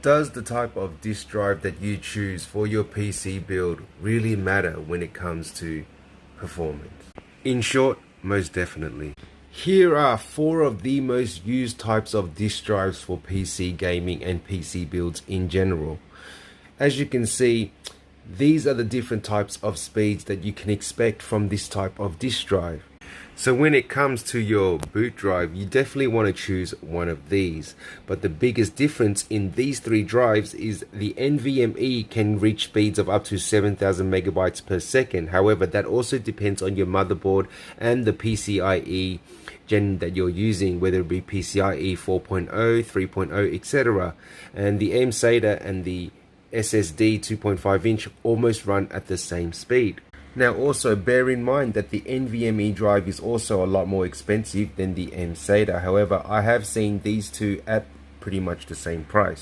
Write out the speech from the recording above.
Does the type of disk drive that you choose for your PC build really matter when it comes to performance? In short, most definitely. Here are 4 of the most used types of disk drives for PC gaming and PC builds in general. As you can see, these are the different types of speeds that you can expect from this type of disk drive. So when it comes to your boot drive, you definitely want to choose one of these. But the biggest difference in these 3 drives is the NVMe can reach speeds of up to 7,000 megabytes per second. However, that also depends on your motherboard and the PCIe gen that you're using, whether it be PCIe 4.0, 3.0, etc. And the mSata and the SSD 2.5 inch almost run at the same speed. Now also bear in mind that the NVMe drive is also a lot more expensive than the mSata. However, I have seen these two at pretty much the same price.